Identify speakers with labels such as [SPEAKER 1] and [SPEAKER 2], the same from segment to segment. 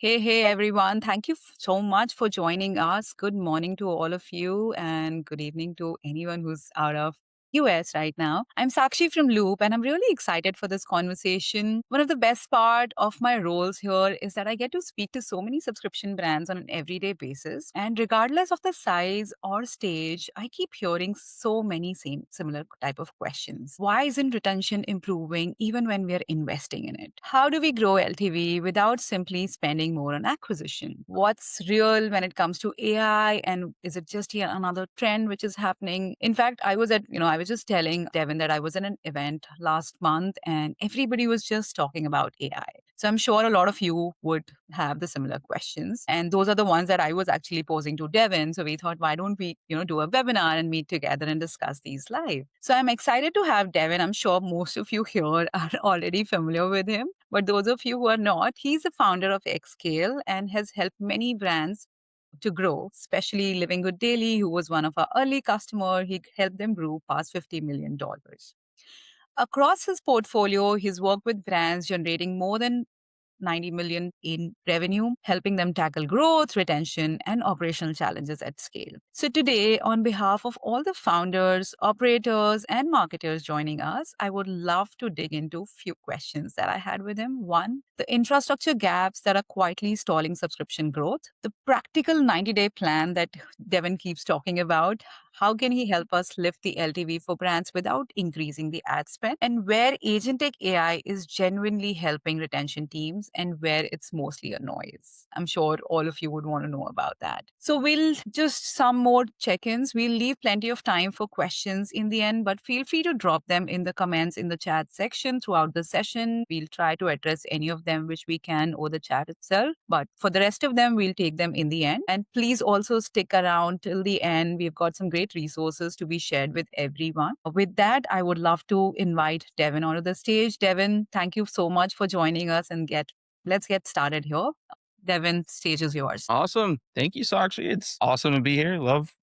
[SPEAKER 1] Hey, everyone. Thank you so much for joining us. Good morning to all of you and good evening to anyone who's out of US right now. I'm Sakshi from Loop and I'm really excited for this conversation. One of the best part of my roles here is that I get to speak to so many subscription brands on an everyday basis. And regardless of the size or stage, I keep hearing so many same similar type of questions. Why isn't retention improving even when we are investing in it? How do we grow LTV without simply spending more on acquisition? What's real when it comes to AI? And is it just yet another trend which is happening? In fact, I was just telling Devin that I was in an event last month and everybody was just talking about AI. So I'm sure a lot of you would have the similar questions. And those are the ones that I was actually posing to Devin. So we thought, why don't we, do a webinar and meet together and discuss these live? So I'm excited to have Devin. I'm sure most of you here are already familiar with him. But those of you who are not, he's the founder of Xscale and has helped many brands to grow, especially Living Good Daily, who was one of our early customer. He helped them grow past $50 million. Across his portfolio, he's worked with brands generating more than 90 million in revenue, helping them tackle growth, retention, and operational challenges at scale. So today, on behalf of all the founders, operators, and marketers joining us, I would love to dig into a few questions that I had with him. One, the infrastructure gaps that are quietly stalling subscription growth, the practical 90-day plan that Devin keeps talking about. How can he help us lift the LTV for brands without increasing the ad spend? And where Agentic AI is genuinely helping retention teams and where it's mostly a noise. I'm sure all of you would want to know about that. So we'll just some more check-ins. We'll leave plenty of time for questions in the end, but feel free to drop them in the comments in the chat section throughout the session. We'll try to address any of them which we can over the chat itself. But for the rest of them, we'll take them in the end. And please also stick around till the end. We've got some great resources to be shared with everyone. With that, I would love to invite Devin onto the stage. Devin, thank you so much for joining us and let's get started here. Devin, stage is yours.
[SPEAKER 2] Awesome. Thank you, Sakshi. It's awesome to be here. Love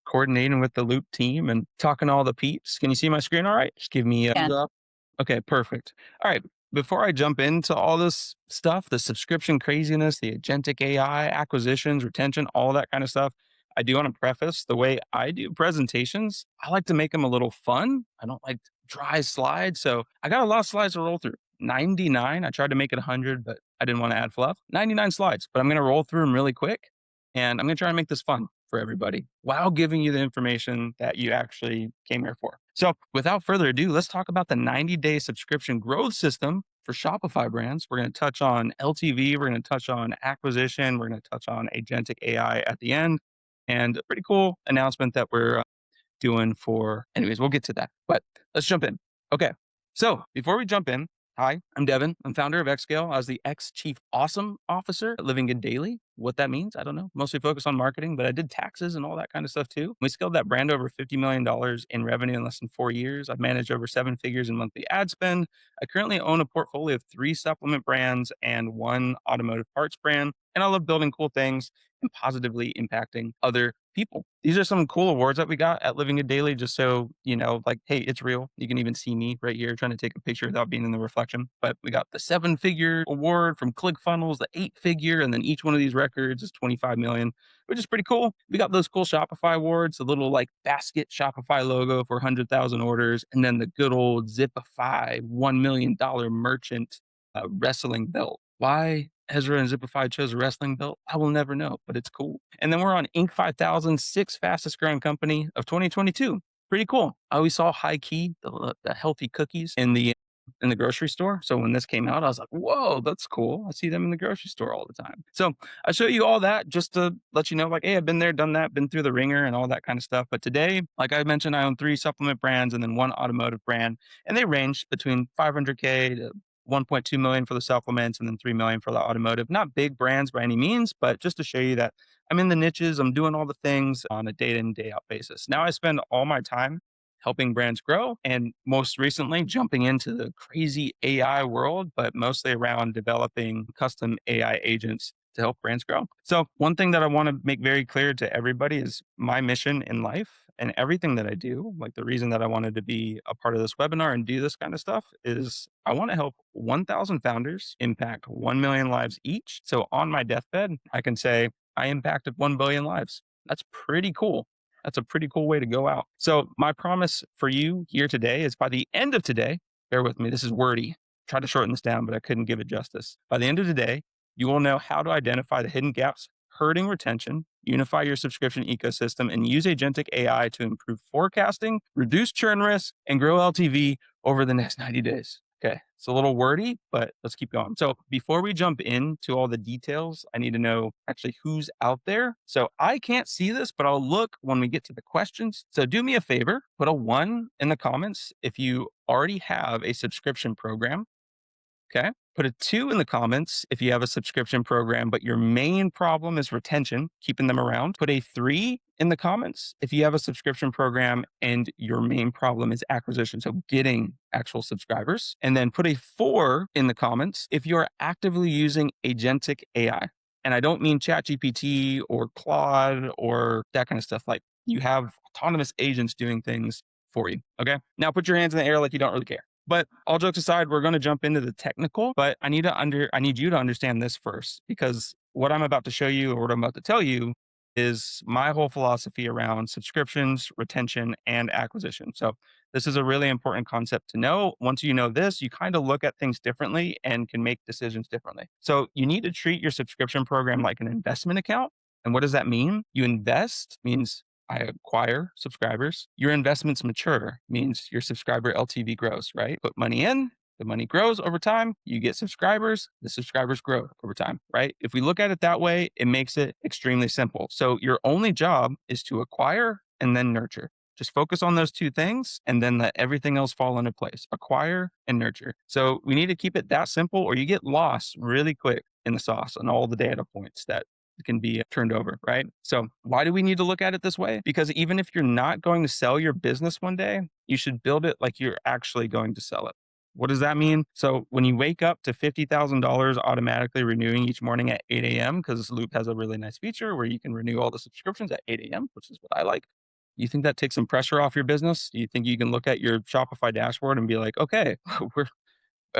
[SPEAKER 2] coordinating with the Loop team and talking to all the peeps. Can you see my screen all right? Just give me a thumbs up. Okay, perfect. All right. Before I jump into all this stuff, the subscription craziness, the agentic AI, acquisitions, retention, all that kind of stuff, I do want to preface the way I do presentations. I like to make them a little fun. I don't like dry slides. So I got a lot of slides to roll through. 99. I tried to make it 100, but I didn't want to add fluff. 99 slides, but I'm going to roll through them really quick. And I'm going to try and make this fun for everybody while giving you the information that you actually came here for. So without further ado, let's talk about the 90-day subscription growth system for Shopify brands. We're going to touch on LTV. We're going to touch on acquisition. We're going to touch on agentic AI at the end, and a pretty cool announcement that we're doing anyways, we'll get to that, but let's jump in. Okay. So before we jump in, hi, I'm Devin. I'm founder of Xscale. I was the ex-chief awesome officer at Living Good Daily. What that means, I don't know. Mostly focused on marketing, but I did taxes and all that kind of stuff too. We scaled that brand over $50 million in revenue in less than 4 years. I've managed over 7 figures in monthly ad spend. I currently own a portfolio of 3 supplement brands and 1 automotive parts brand. And I love building cool things and positively impacting other people. These are some cool awards that we got at Living It Daily, just so you know, like, hey, it's real. You can even see me right here trying to take a picture without being in the reflection. But we got the 7-figure award from ClickFunnels, the 8-figure, and then each one of these records is 25 million, which is pretty cool. We got those cool Shopify awards, the little like basket Shopify logo for 100,000 orders, and then the good old Zipify $1 million merchant wrestling belt. Why Ezra and Zipify chose a wrestling belt, I will never know, but it's cool. And then we're on Inc. 5000, 6th fastest growing company of 2022. Pretty cool. I always saw High Key, the healthy cookies in the grocery store. So when this came out, I was like, whoa, that's cool. I see them in the grocery store all the time. So I show you all that just to let you know, like, hey, I've been there, done that, been through the ringer and all that kind of stuff. But today, like I mentioned, I own 3 supplement brands and then 1 automotive brand. And they range between 500K to 1.2 million for the supplements and then 3 million for the automotive. Not big brands by any means, but just to show you that I'm in the niches, I'm doing all the things on a day in, day out basis. Now I spend all my time helping brands grow and most recently jumping into the crazy AI world, but mostly around developing custom AI agents to help brands grow. So one thing that I want to make very clear to everybody is my mission in life And everything that I do, like the reason that I wanted to be a part of this webinar and do this kind of stuff is I want to help 1,000 founders impact 1 million lives each. So on my deathbed, I can say I impacted 1 billion lives. That's pretty cool. That's a pretty cool way to go out. So my promise for you here today is by the end of today, bear with me, this is wordy. Tried to shorten this down, but I couldn't give it justice. By the end of the day, you will know how to identify the hidden gaps, hurting retention, unify your subscription ecosystem, and use agentic AI to improve forecasting, reduce churn risk, and grow LTV over the next 90 days. Okay, it's a little wordy, but let's keep going. So before we jump into all the details, I need to know actually who's out there. So I can't see this, but I'll look when we get to the questions. So do me a favor, put a 1 in the comments if you already have a subscription program. Okay. Put a 2 in the comments if you have a subscription program, but your main problem is retention, keeping them around. Put a 3 in the comments if you have a subscription program and your main problem is acquisition, so getting actual subscribers. And then put a 4 in the comments if you're actively using agentic AI. And I don't mean ChatGPT or Claude or that kind of stuff. Like you have autonomous agents doing things for you. Okay. Now put your hands in the air like you don't really care. But all jokes aside, we're going to jump into the technical, but I need you to understand this first, because what I'm about to show you or what I'm about to tell you is my whole philosophy around subscriptions, retention, and acquisition. So this is a really important concept to know. Once you know this, you kind of look at things differently and can make decisions differently. So you need to treat your subscription program like an investment account. And what does that mean? You invest means I acquire subscribers. Your investments mature means your subscriber LTV grows, right? Put money in, the money grows over time. You get subscribers, the subscribers grow over time, right? If we look at it that way, it makes it extremely simple. So your only job is to acquire and then nurture. Just focus on those 2 things and then let everything else fall into place. Acquire and nurture. So we need to keep it that simple or you get lost really quick in the sauce and all the data points that can be turned over, right? So why do we need to look at it this way? Because even if you're not going to sell your business one day, you should build it like you're actually going to sell it. What does that mean? So when you wake up to $50,000 automatically renewing each morning at 8 a.m., because Loop has a really nice feature where you can renew all the subscriptions at 8 a.m., which is what I like. You think that takes some pressure off your business? Do you think you can look at your Shopify dashboard and be like, okay,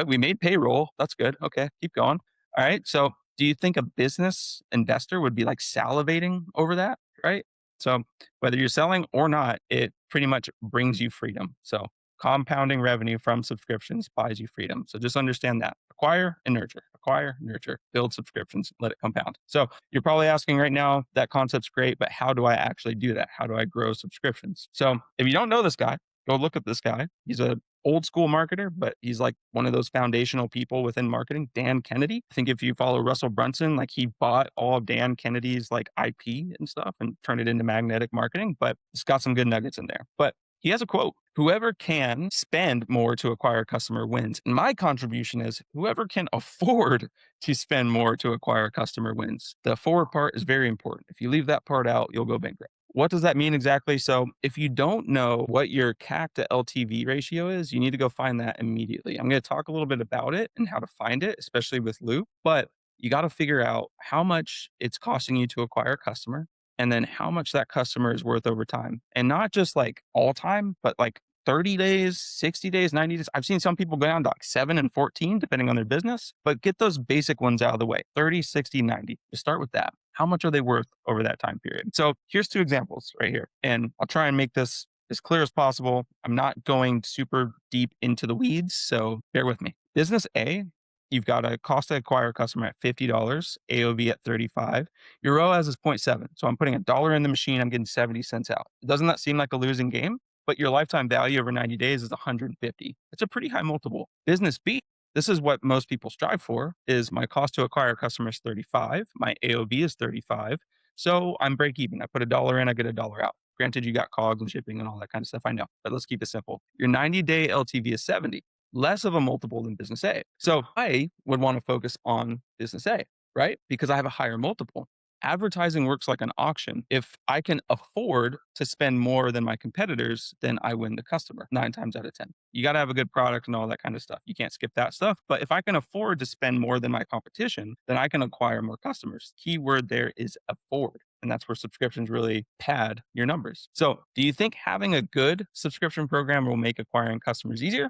[SPEAKER 2] we made payroll. That's good. Okay, keep going. All right. So do you think a business investor would be like salivating over that? Right. So whether you're selling or not, it pretty much brings you freedom. So compounding revenue from subscriptions buys you freedom. So just understand that. Acquire, nurture, build subscriptions, let it compound. So you're probably asking right now, that concept's great, but how do I actually do that? How do I grow subscriptions? So if you don't know this guy, go look at this guy. He's a old school marketer, but he's like one of those foundational people within marketing, Dan Kennedy. I think if you follow Russell Brunson, like he bought all of Dan Kennedy's like IP and stuff and turned it into magnetic marketing, but it's got some good nuggets in there. But he has a quote, whoever can spend more to acquire customer wins. And my contribution is whoever can afford to spend more to acquire customer wins. The afford part is very important. If you leave that part out, you'll go bankrupt. What does that mean exactly? So if you don't know what your CAC to LTV ratio is, you need to go find that immediately. I'm going to talk a little bit about it and how to find it, especially with Loop, but you got to figure out how much it's costing you to acquire a customer and then how much that customer is worth over time. And not just like all time, but like 30 days, 60 days, 90 days. I've seen some people go down to like 7 and 14, depending on their business, but get those basic ones out of the way, 30, 60, 90. Just start with that. How much are they worth over that time period? So here's 2 examples right here. And I'll try and make this as clear as possible. I'm not going super deep into the weeds, so bear with me. Business A, you've got a cost to acquire a customer at $50, AOV at 35. Your ROAS is 0.7. So I'm putting $1 in the machine, I'm getting 70 cents out. Doesn't that seem like a losing game? But your lifetime value over 90 days is 150. It's a pretty high multiple. Business B, this is what most people strive for, is my cost to acquire a customer is 35. My AOV is 35. So I'm break even. I put $1 in, I get $1 out. Granted, you got COGS and shipping and all that kind of stuff. I know, but let's keep it simple. Your 90-day LTV is 70, less of a multiple than business A. So I would want to focus on business A, right? Because I have a higher multiple. Advertising works like an auction. If I can afford to spend more than my competitors, then I win the customer 9 times out of 10. You got to have a good product and all that kind of stuff. You can't skip that stuff. But if I can afford to spend more than my competition, then I can acquire more customers. Key word there is afford. And that's where subscriptions really pad your numbers. So do you think having a good subscription program will make acquiring customers easier?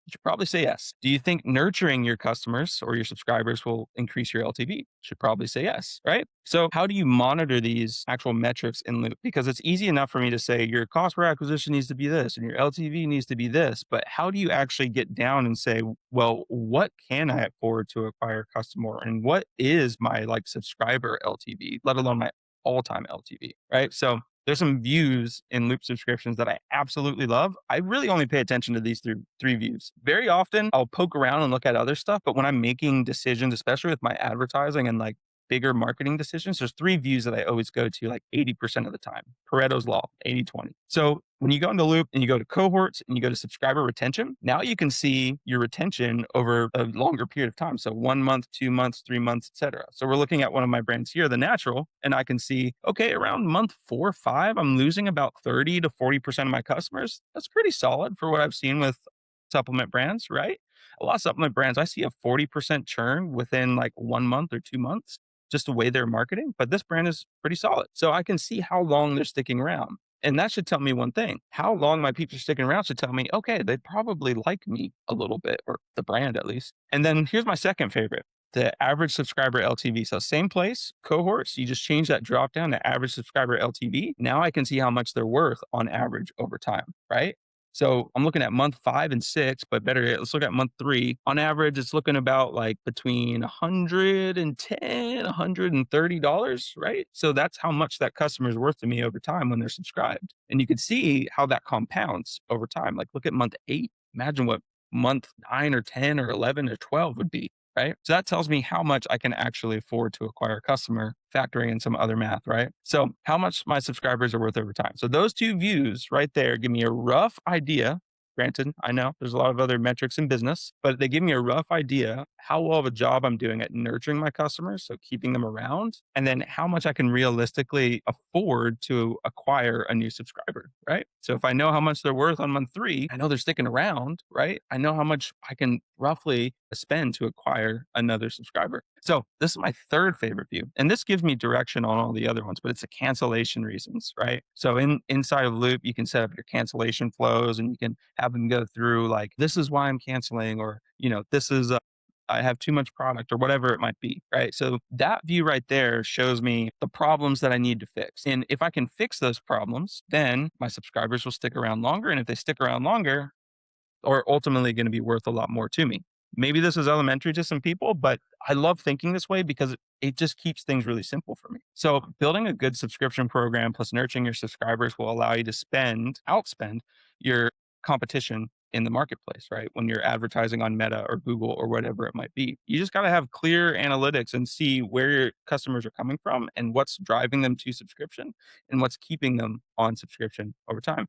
[SPEAKER 2] You should probably say yes. Do you think nurturing your customers or your subscribers will increase your LTV? Should probably say yes, right? So, how do you monitor these actual metrics in Loop? Because it's easy enough for me to say your cost per acquisition needs to be this and your LTV needs to be this. But how do you actually get down and say, well, what can I afford to acquire a customer and what is my like subscriber LTV, let alone my all time LTV, right? So, there's some views in Loop subscriptions that I absolutely love. I really only pay attention to these three views. Very often, I'll poke around and look at other stuff, but when I'm making decisions, especially with my advertising and like bigger marketing decisions, there's three views that I always go to like 80% of the time. Pareto's law, 80/20. So when you go into Loop and you go to cohorts and you go to subscriber retention, now you can see your retention over a longer period of time. So 1 month, 2 months, 3 months, etc. So we're looking at one of my brands here, The Natural, and I can see, okay, around month 4 or 5, I'm losing about 30 to 40% of my customers. That's pretty solid for what I've seen with supplement brands, right? A lot of supplement brands, I see a 40% churn within like 1 month or 2 months, just the way they're marketing. But this brand is pretty solid. So I can see how long they're sticking around. And that should tell me one thing. How long my peeps are sticking around should tell me, okay, they probably like me a little bit, or the brand at least. And then here's my second favorite, the average subscriber LTV. So same place, cohorts, you just change that drop down to average subscriber LTV. Now I can see how much they're worth on average over time, right? So I'm looking at month 5 and 6, but better yet, let's look at month 3. On average, it's looking about like between $110, $130, right? So that's how much that customer is worth to me over time when they're subscribed. And you can see how that compounds over time. Like look at month 8. Imagine what month 9 or 10 or 11 or 12 would be, right? So that tells me how much I can actually afford to acquire a customer, factoring in some other math, right? So how much my subscribers are worth over time. So those two views right there give me a rough idea. Granted, I know there's a lot of other metrics in business, but they give me a rough idea how well of a job I'm doing at nurturing my customers, so keeping them around, and then how much I can realistically afford to acquire a new subscriber, right? So if I know how much they're worth on month 3, I know they're sticking around, right? I know how much I can roughly spend to acquire another subscriber. So this is my third favorite view. And this gives me direction on all the other ones, but it's the cancellation reasons, right? So inside of Loop, you can set up your cancellation flows and you can have them go through like, this is why I'm canceling, or, this is, I have too much product or whatever it might be, right? So that view right there shows me the problems that I need to fix. And if I can fix those problems, then my subscribers will stick around longer. And if they stick around longer, are ultimately going to be worth a lot more to me. Maybe this is elementary to some people, but I love thinking this way because it just keeps things really simple for me. So building a good subscription program plus nurturing your subscribers will allow you to outspend your competition in the marketplace, right? When you're advertising on Meta or Google or whatever it might be. You just got to have clear analytics and see where your customers are coming from and what's driving them to subscription and what's keeping them on subscription over time.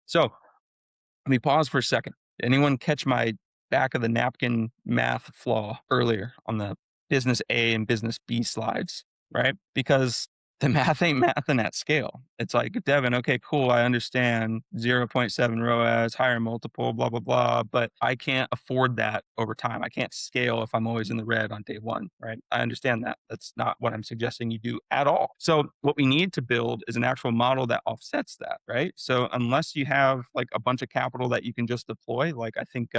[SPEAKER 2] So let me pause for a second. Did anyone catch my back of the napkin math flaw earlier on the business A and business B slides, right? Because the math ain't mathing at scale. It's like, Devyn, okay, cool. I understand 0.7 ROAS, higher multiple, blah, blah, blah, but I can't afford that over time. I can't scale if I'm always in the red on day one, right? I understand that. That's not what I'm suggesting you do at all. So what we need to build is an actual model that offsets that, right? So unless you have like a bunch of capital that you can just deploy, like I think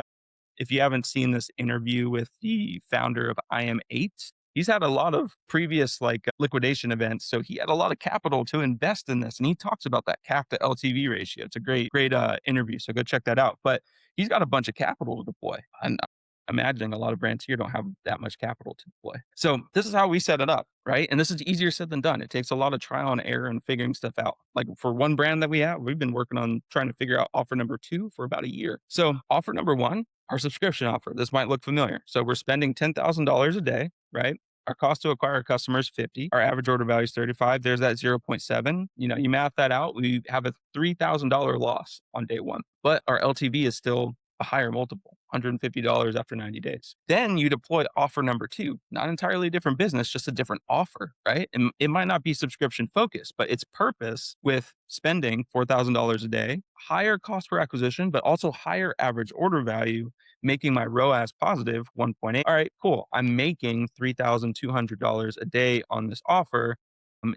[SPEAKER 2] if you haven't seen this interview with the founder of I Am 8, he's had a lot of previous like liquidation events. So he had a lot of capital to invest in this. And he talks about that CAC to LTV ratio. It's a great interview. So go check that out. But he's got a bunch of capital to deploy. And I'm imagining a lot of brands here don't have that much capital to deploy. So this is how we set it up, right? And this is easier said than done. It takes a lot of trial and error and figuring stuff out. Like for one brand that we have, we've been working on trying to figure out offer number 2 for about a year. So offer number 1, our subscription offer. This might look familiar. So we're spending $10,000 a day, right? Our cost to acquire a customer is 50. Our average order value is 35. There's that 0.7. You math that out. We have a $3,000 loss on day 1, but our LTV is still a higher multiple, $150 after 90 days. Then you deploy offer number 2, not entirely different business, just a different offer, right? And it might not be subscription focused, but its purpose with spending $4,000 a day, higher cost per acquisition, but also higher average order value, making my ROAS positive 1.8. All right, cool. I'm making $3,200 a day on this offer.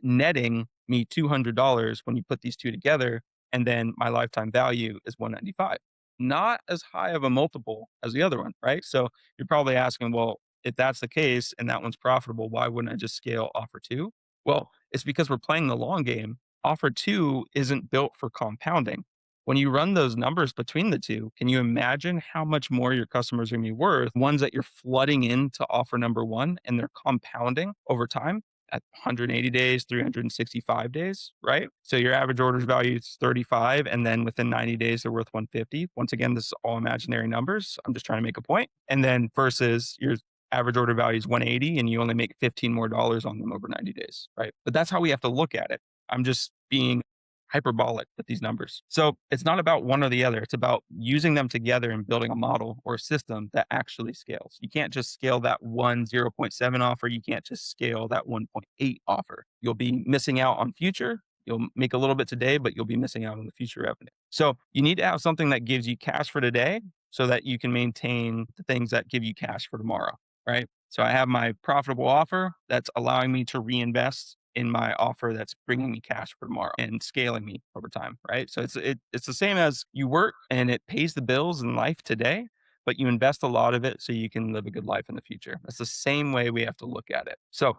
[SPEAKER 2] netting me $200 when you put these two together. And then my lifetime value is 195. Not as high of a multiple as the other one, right? So you're probably asking, well, if that's the case and that one's profitable, why wouldn't I just scale offer two? Well, it's because we're playing the long game. Offer two isn't built for compounding. When you run those numbers between the two, can you imagine how much more your customers are going to be worth? Ones that you're flooding into offer number one and they're compounding over time at 180 days, 365 days, right? So your average orders value is 35, and then within 90 days, they're worth 150. Once again, this is all imaginary numbers. I'm just trying to make a point. And then versus your average order value is 180 and you only make 15 more dollars on them over 90 days, right? But that's how we have to look at it. I'm just being hyperbolic with these numbers. So it's not about one or the other. It's about using them together and building a model or a system that actually scales. You can't just scale that one 0.7 offer. You can't just scale that 1.8 offer. You'll be missing out on future. You'll make a little bit today, but you'll be missing out on the future revenue. So you need to have something that gives you cash for today so that you can maintain the things that give you cash for tomorrow, right? So I have my profitable offer that's allowing me to reinvest in my offer that's bringing me cash for tomorrow and scaling me over time, right? So it's the same as you work and it pays the bills in life today, but you invest a lot of it so you can live a good life in the future. That's the same way we have to look at it. So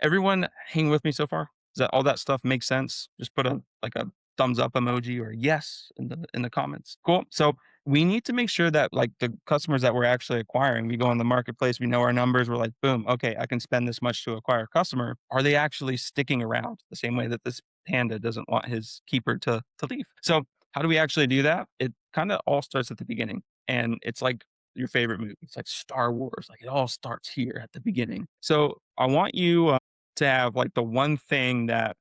[SPEAKER 2] everyone hang with me so far? Does that all that stuff make sense? Just put a thumbs up emoji or yes in the comments. Cool. So we need to make sure that like the customers that we're actually acquiring, we go on the marketplace, we know our numbers, we're like, boom, okay, I can spend this much to acquire a customer. Are they actually sticking around the same way that this panda doesn't want his keeper to leave? So how do we actually do that? It kind of all starts at the beginning. And it's like your favorite movie. It's like Star Wars. Like it all starts here at the beginning. So I want you to have like the one thing that,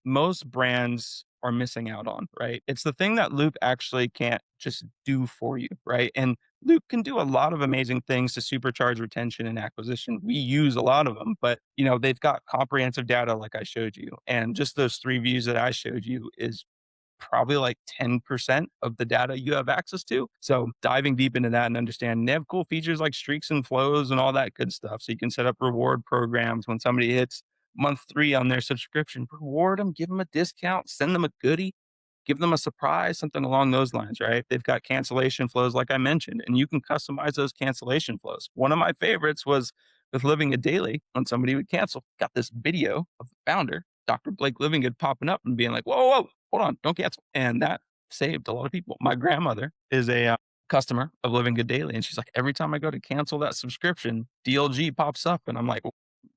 [SPEAKER 2] most brands are missing out on, right? It's the thing that Loop actually can't just do for you, right? And Loop can do a lot of amazing things to supercharge retention and acquisition. We use a lot of them, but they've got comprehensive data like I showed you. And just those three views that I showed you is probably like 10% of the data you have access to. So diving deep into that and understanding they have cool features like streaks and flows and all that good stuff. So you can set up reward programs when somebody hits month 3 on their subscription, reward them, give them a discount, send them a goodie, give them a surprise, something along those lines, right? They've got cancellation flows, like I mentioned, and you can customize those cancellation flows. One of my favorites was with Living a Daily. When somebody would cancel, got this video of the founder, Dr. Blake Livingood, popping up and being like, whoa, whoa, hold on, don't cancel. And that saved a lot of people. My grandmother is a customer of Living Good Daily. And she's like, every time I go to cancel that subscription, DLG pops up. And I'm like,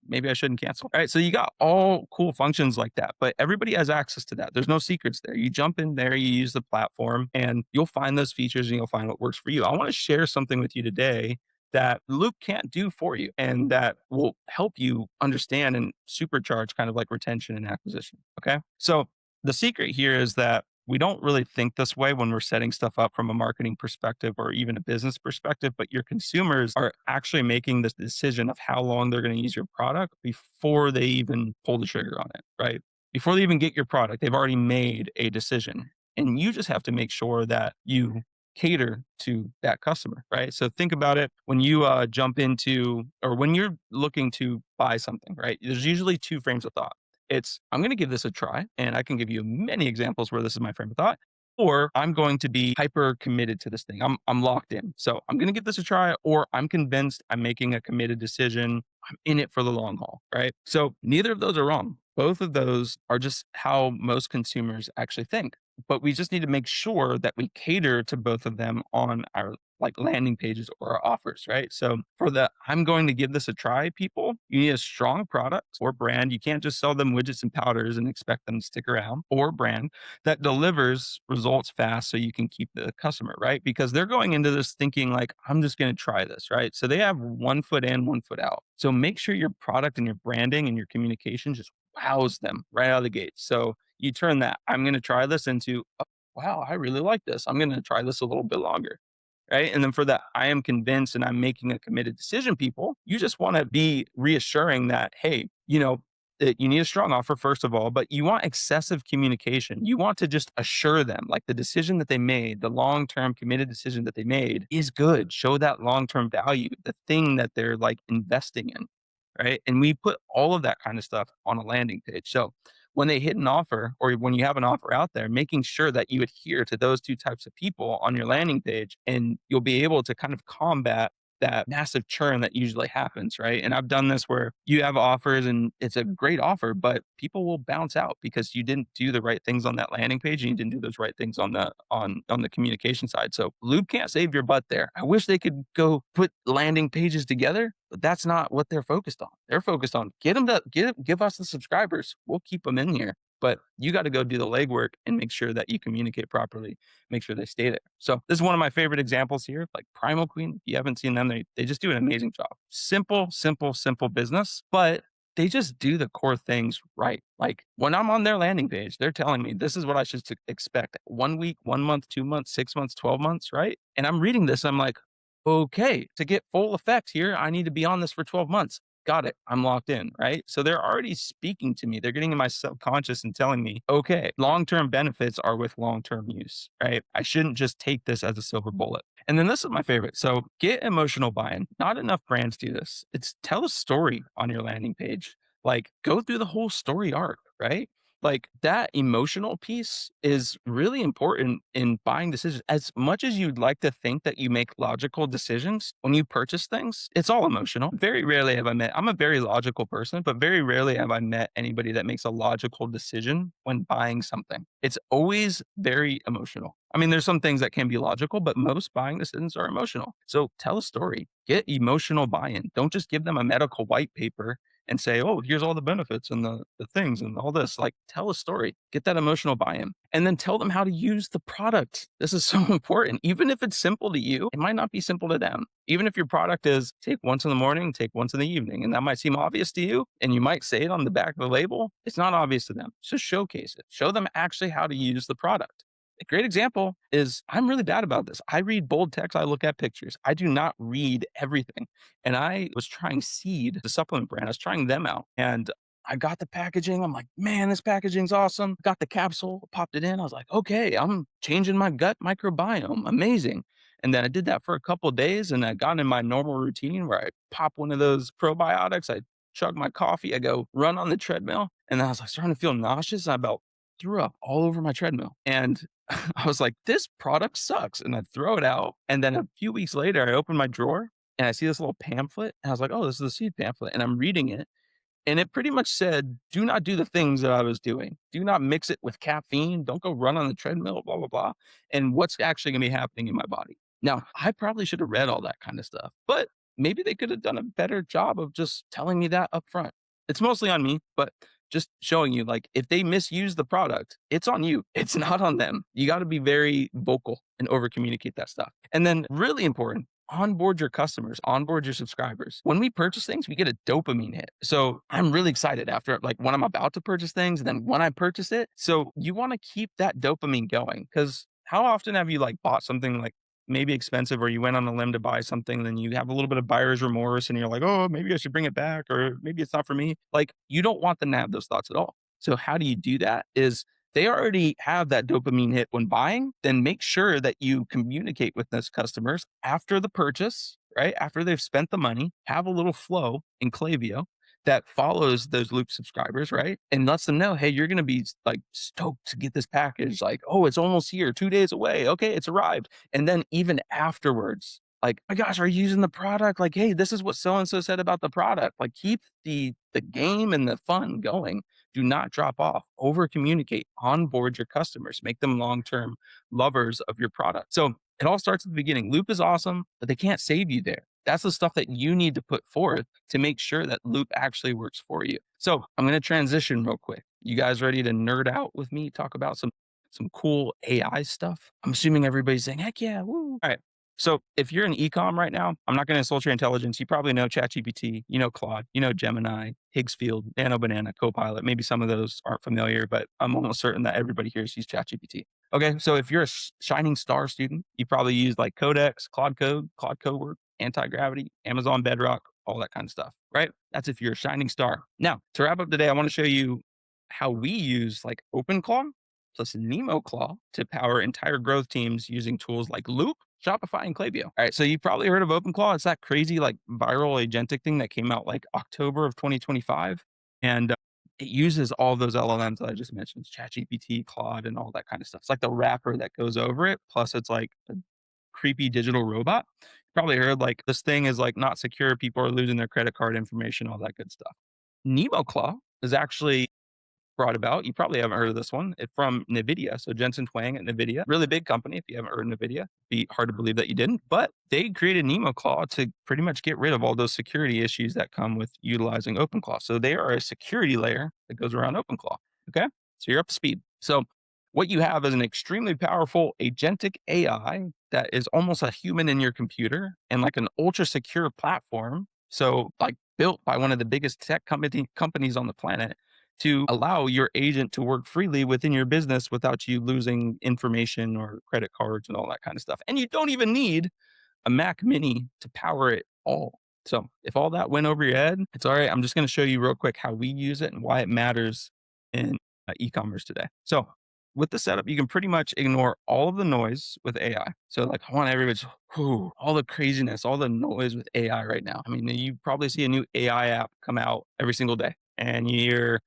[SPEAKER 2] maybe I shouldn't cancel. All right. So you got all cool functions like that, but everybody has access to that. There's no secrets there. You jump in there, you use the platform, and you'll find those features and you'll find what works for you. I want to share something with you today that Loop can't do for you and that will help you understand and supercharge kind of like retention and acquisition. Okay. So the secret here is that we don't really think this way when we're setting stuff up from a marketing perspective or even a business perspective, but your consumers are actually making this decision of how long they're going to use your product before they even pull the trigger on it, right? Before they even get your product, they've already made a decision. And you just have to make sure that you cater to that customer, right? So think about it when you jump into or when you're looking to buy something, right? There's usually two frames of thought. It's, I'm going to give this a try. And I can give you many examples where this is my frame of thought. Or I'm going to be hyper committed to this thing. I'm locked in. So I'm going to give this a try, or I'm convinced I'm making a committed decision. I'm in it for the long haul, right? So neither of those are wrong. Both of those are just how most consumers actually think. But we just need to make sure that we cater to both of them on our like landing pages or our offers, right? So for the I'm going to give this a try people, you need a strong product or brand. You can't just sell them widgets and powders and expect them to stick around, or brand that delivers results fast so you can keep the customer, right? Because they're going into this thinking like, I'm just going to try this, right? So they have one foot in, one foot out. So make sure your product and your branding and your communication just wows them right out of the gate. So you turn that, I'm going to try this into, oh, wow, I really like this. I'm going to try this a little bit longer. Right. And then for that, I am convinced and I'm making a committed decision, people, you just want to be reassuring that, hey, that you need a strong offer, first of all, but you want excessive communication. You want to just assure them like the decision that they made, the long term committed decision that they made is good. Show that long term value, the thing that they're like investing in. right? And we put all of that kind of stuff on a landing page. So when they hit an offer or when you have an offer out there, making sure that you adhere to those two types of people on your landing page, and you'll be able to kind of combat that massive churn that usually happens, right? And I've done this where you have offers and it's a great offer, but people will bounce out because you didn't do the right things on that landing page and you didn't do those right things on the communication side. So Loop can't save your butt there. I wish they could go put landing pages together, but that's not what they're focused on. They're focused on give us the subscribers. We'll keep them in here. But you got to go do the legwork and make sure that you communicate properly, make sure they stay there. So this is one of my favorite examples here, like Primal Queen. If you haven't seen them, they just do an amazing job. Simple, simple, simple business, but they just do the core things right. Like when I'm on their landing page, they're telling me this is what I should expect 1 week, 1 month, 2 months, 6 months, 12 months, right? And I'm reading this, I'm like, okay, to get full effect here, I need to be on this for 12 months. Got it. I'm locked in, right? So they're already speaking to me. They're getting in my subconscious and telling me, okay, long-term benefits are with long-term use, right? I shouldn't just take this as a silver bullet. And then this is my favorite. So get emotional buy-in. Not enough brands do this. It's tell a story on your landing page. Like go through the whole story arc, right? Like that emotional piece is really important in buying decisions. As much as you'd like to think that you make logical decisions when you purchase things, it's all emotional. Very rarely have I met, I'm a very logical person, but very rarely have I met anybody that makes a logical decision when buying something. It's always very emotional. I mean, there's some things that can be logical, but most buying decisions are emotional. So tell a story, get emotional buy in. Don't just give them a medical white paper and say, oh, here's all the benefits and the things and all this. Like, tell a story, get that emotional buy in, and then tell them how to use the product. This is so important. Even if it's simple to you, it might not be simple to them. Even if your product is take once in the morning, take once in the evening, and that might seem obvious to you, and you might say it on the back of the label, it's not obvious to them. Just showcase it. Show them actually how to use the product. A great example is I'm really bad about this. I read bold text, I look at pictures. I do not read everything. And I was trying Seed, the supplement brand. I was trying them out. And I got the packaging. I'm like, man, this packaging's awesome. Got the capsule, popped it in. I was like, okay, I'm changing my gut microbiome. Amazing. And then I did that for a couple of days and I got in my normal routine where I pop one of those probiotics. I chug my coffee. I go run on the treadmill. And then I was like starting to feel nauseous. I about threw up all over my treadmill. And I was like, this product sucks. And I throw it out. And then a few weeks later, I open my drawer and I see this little pamphlet. And I was like, oh, this is the Seed pamphlet. And I'm reading it. And it pretty much said, do not do the things that I was doing. Do not mix it with caffeine. Don't go run on the treadmill, blah, blah, blah. And what's actually going to be happening in my body. Now, I probably should have read all that kind of stuff, but maybe they could have done a better job of just telling me that up front. It's mostly on me, but just showing you like if they misuse the product, it's on you. It's not on them. You got to be very vocal and over communicate that stuff. And then really important, onboard your customers, onboard your subscribers. When we purchase things, we get a dopamine hit. So I'm really excited after like when I'm about to purchase things and then when I purchase it. So you want to keep that dopamine going because how often have you like bought something like maybe expensive or you went on a limb to buy something, then you have a little bit of buyer's remorse and you're like, oh, maybe I should bring it back or maybe it's not for me. Like you don't want them to have those thoughts at all. So how do you do that is they already have that dopamine hit when buying, then make sure that you communicate with those customers after the purchase, right? After they've spent the money, have a little flow in Klaviyo that follows those Loop subscribers, right? And lets them know, hey, you're going to be like stoked to get this package. Like, oh, it's almost here, 2 days away. Okay, it's arrived. And then even afterwards, like, my gosh, are you using the product? Like, hey, this is what so-and-so said about the product. Like keep the game and the fun going. Do not drop off. Over communicate. Onboard your customers. Make them long-term lovers of your product. So it all starts at the beginning. Loop is awesome, but they can't save you there. That's the stuff that you need to put forth to make sure that Loop actually works for you. So I'm going to transition real quick. You guys ready to nerd out with me? Talk about some cool AI stuff. I'm assuming everybody's saying, heck yeah, woo. All right. So if you're in e-com right now, I'm not going to insult your intelligence. You probably know ChatGPT, you know Claude, you know Gemini, Higgsfield, Nano Banana, Copilot. Maybe some of those aren't familiar, but I'm almost certain that everybody here has used ChatGPT. Okay, so if you're a Shining Star student, you probably use like Codex, Claude Code, Claude Cowork, Anti-Gravity, Amazon Bedrock, all that kind of stuff, right? That's if you're a Shining Star. Now, to wrap up today, I want to show you how we use like OpenClaw plus NemoClaw to power entire growth teams using tools like Loop Shopify and Klaviyo. All right. So you've probably heard of OpenClaw. It's that crazy, like viral agentic thing that came out like October of 2025. And it uses all those LLMs that I just mentioned, ChatGPT, Claude, and all that kind of stuff. It's like the wrapper that goes over it. Plus, it's like a creepy digital robot. You probably heard like this thing is like not secure. People are losing their credit card information, all that good stuff. NemoClaw is actually brought about. You probably haven't heard of this one. It's from NVIDIA. So Jensen Huang at NVIDIA, really big company. If you haven't heard of NVIDIA, be hard to believe that you didn't. But they created NemoClaw to pretty much get rid of all those security issues that come with utilizing OpenClaw. So they are a security layer that goes around OpenClaw. Okay. So you're up to speed. So what you have is an extremely powerful agentic AI that is almost a human in your computer and like an ultra secure platform. So like built by one of the biggest tech companies on the planet to allow your agent to work freely within your business without you losing information or credit cards and all that kind of stuff. And you don't even need a Mac Mini to power it all. So if all that went over your head, it's all right. I'm just going to show you real quick how we use it and why it matters in e-commerce today. So with the setup, you can pretty much ignore all of the noise with AI. So like I want everybody to, all the craziness, all the noise with AI right now. I mean, you probably see a new AI app come out every single day and you hear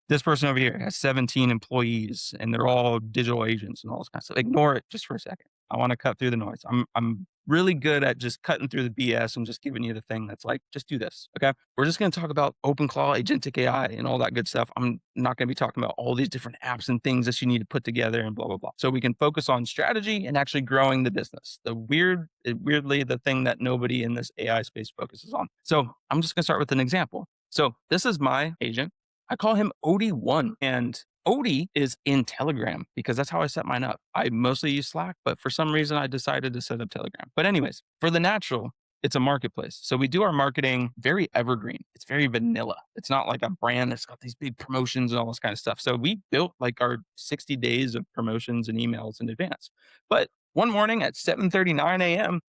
[SPEAKER 2] this person over here has 17 employees and they're all digital agents and all this kind of stuff. Ignore it just for a second. I want to cut through the noise. I'm really good at just cutting through the BS and just giving you the thing that's like, just do this. Okay. We're just going to talk about OpenClaw, Agentic AI, and all that good stuff. I'm not going to be talking about all these different apps and things that you need to put together and blah, blah, blah. So we can focus on strategy and actually growing the business. Weirdly, the thing that nobody in this AI space focuses on. So I'm just going to start with an example. So this is my agent. I call him Odie1, and Odie is in Telegram because that's how I set mine up. I mostly use Slack, but for some reason I decided to set up Telegram. But anyways, for the natural, it's a marketplace. So we do our marketing very evergreen. It's very vanilla. It's not like a brand that's got these big promotions and all this kind of stuff. So we built like our 60 days of promotions and emails in advance. But one morning at 7:39 a.m.,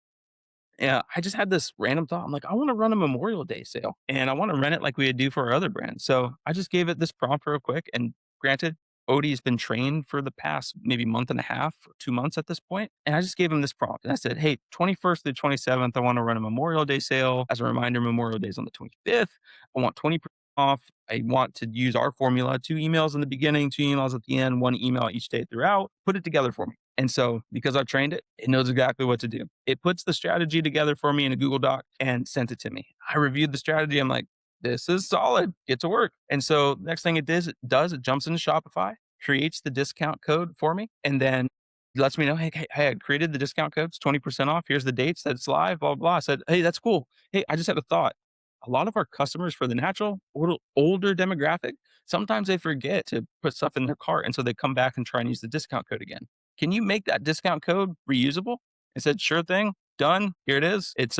[SPEAKER 2] yeah, I just had this random thought. I'm like, I want to run a Memorial Day sale and I want to run it like we would do for our other brands. So I just gave it this prompt real quick. And granted, Odie's been trained for the past maybe month and a half or 2 months at this point. And I just gave him this prompt and I said, hey, 21st through 27th, I want to run a Memorial Day sale. As a reminder, Memorial Day is on the 25th. I want 20% off. I want to use our formula, 2 emails in the beginning, 2 emails at the end, 1 email each day throughout. Put it together for me. And so because I've trained it, it knows exactly what to do. It puts the strategy together for me in a Google Doc and sent it to me. I reviewed the strategy. I'm like, this is solid. Get to work. And so next thing it it jumps into Shopify, creates the discount code for me, and then lets me know, hey, I created the discount code. It's 20% off. Here's the dates that it's live, blah, blah, blah. I said, hey, that's cool. Hey, I just had a thought. A lot of our customers for the natural, older demographic, sometimes they forget to put stuff in their cart. And so they come back and try and use the discount code again. Can you make that discount code reusable? I said, sure thing, done. Here it is. It's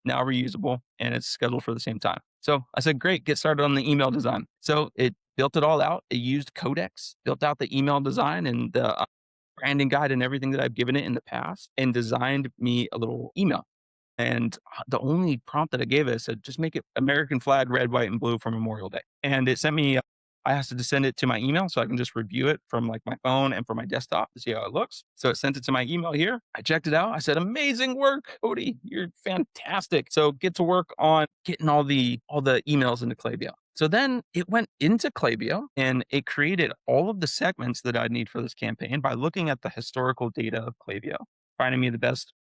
[SPEAKER 2] now reusable and it's scheduled for the same time. So I said, great, get started on the email design. So it built it all out. It used Codex, built out the email design and the branding guide and everything that I've given it in the past and designed me a little email. And the only prompt that I gave it said, just make it American flag, red, white, and blue for Memorial Day. And it sent me, I asked it to send it to my email so I can just review it from like my phone and from my desktop to see how it looks. So it sent it to my email here. I checked it out. I said, amazing work, Odie. You're fantastic. So get to work on getting all the emails into Klaviyo. So then it went into Klaviyo and it created all of the segments that I'd need for this campaign by looking at the historical data of Klaviyo, finding me the best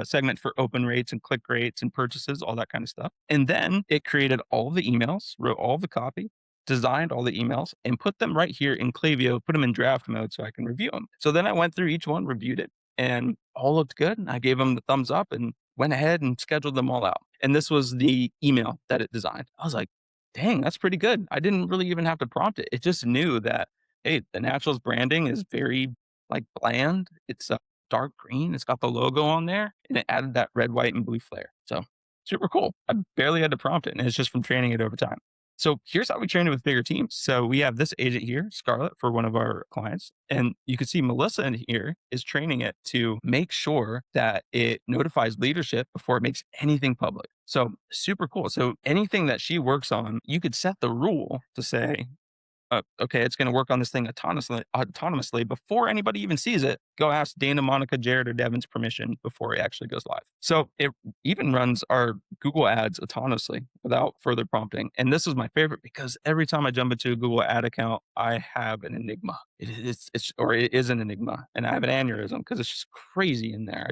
[SPEAKER 2] segment for open rates and click rates and purchases, all that kind of stuff. And then it created all the emails, wrote all the copy, designed all the emails, and put them right here in Klaviyo, put them in draft mode so I can review them. So then I went through each one, reviewed it, and all looked good. And I gave them the thumbs up and went ahead and scheduled them all out. And this was the email that it designed. I was like, dang, that's pretty good. I didn't really even have to prompt it. It just knew that, hey, the Naturals branding is very like bland. It's dark green. It's got the logo on there and it added that red, white, and blue flare. So super cool. I barely had to prompt it and it's just from training it over time. So here's how we train it with bigger teams. So we have this agent here, Scarlett, for one of our clients. And you can see Melissa in here is training it to make sure that it notifies leadership before it makes anything public. So super cool. So anything that she works on, you could set the rule to say, okay, it's going to work on this thing autonomously before anybody even sees it. Go ask Dana, Monica, Jared, or Devyn's permission before it actually goes live. So it even runs our Google ads autonomously without further prompting. And this is my favorite because every time I jump into a Google ad account, I have an enigma. It is an enigma, and I have an aneurysm because it's just crazy in there.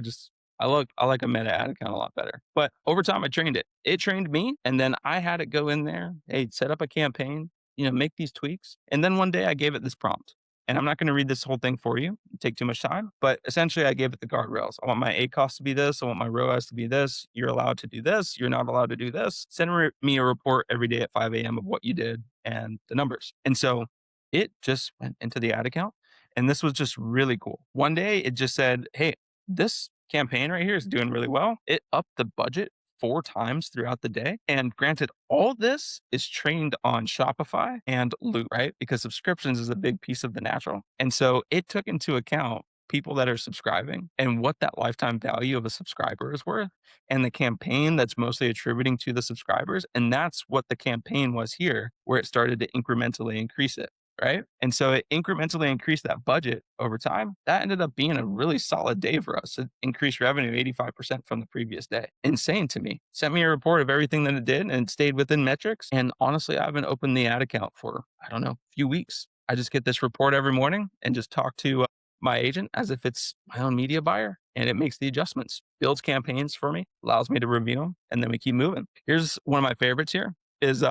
[SPEAKER 2] I like a meta ad account a lot better. But over time, I trained it. It trained me, and then I had it go in there. Hey, set up a campaign, make these tweaks. And then one day I gave it this prompt. And I'm not going to read this whole thing for you, it'd take too much time. But essentially, I gave it the guardrails. I want my ACoS to be this. I want my ROAS to be this. You're allowed to do this. You're not allowed to do this. Send me a report every day at 5 a.m. of what you did and the numbers. And so it just went into the ad account. And this was just really cool. One day it just said, hey, this campaign right here is doing really well. It upped the budget 4 times throughout the day. And granted, all this is trained on Shopify and Loop, right? Because subscriptions is a big piece of the natural. And so it took into account people that are subscribing and what that lifetime value of a subscriber is worth and the campaign that's mostly attributing to the subscribers. And that's what the campaign was here, where it started to incrementally increase it. Right. And so it incrementally increased that budget over time. That ended up being a really solid day for us. It increased revenue 85% from the previous day. Insane to me. Sent me a report of everything that it did and it stayed within metrics. And honestly, I haven't opened the ad account for, I don't know, a few weeks. I just get this report every morning and just talk to my agent as if it's my own media buyer. And it makes the adjustments, builds campaigns for me, allows me to review them, and then we keep moving. Here's one of my favorites here is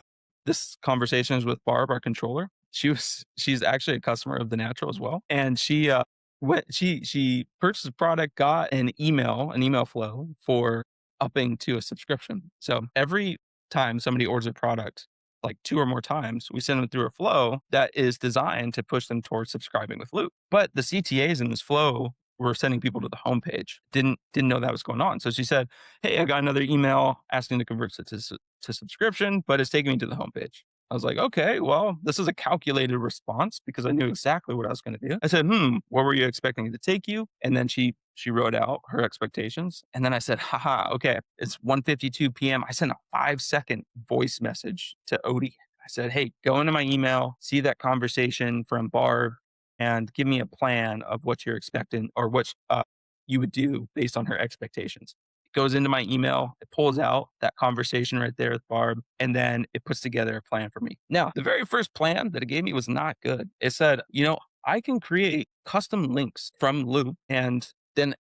[SPEAKER 2] this conversation is with Barb, our controller. She's actually a customer of the Natural as well. And she purchased a product, got an email flow for upping to a subscription. So every time somebody orders a product, like 2 or more times, we send them through a flow that is designed to push them towards subscribing with Loop. But the CTAs in this flow were sending people to the homepage. Didn't know that was going on. So she said, hey, I got another email asking to convert it to subscription, but it's taking me to the homepage. I was like, okay, well, this is a calculated response because I knew exactly what I was going to do. I said, where were you expecting it to take you? And then she wrote out her expectations. And then I said, haha, okay, it's 1:52 p.m. I sent a 5-second voice message to Odie. I said, hey, go into my email, see that conversation from Barb, and give me a plan of what you're expecting or what you would do based on her expectations. Goes into my email, it pulls out that conversation right there with Barb, and then it puts together a plan for me. Now, the very first plan that it gave me was not good. It said, I can create custom links from Loop and then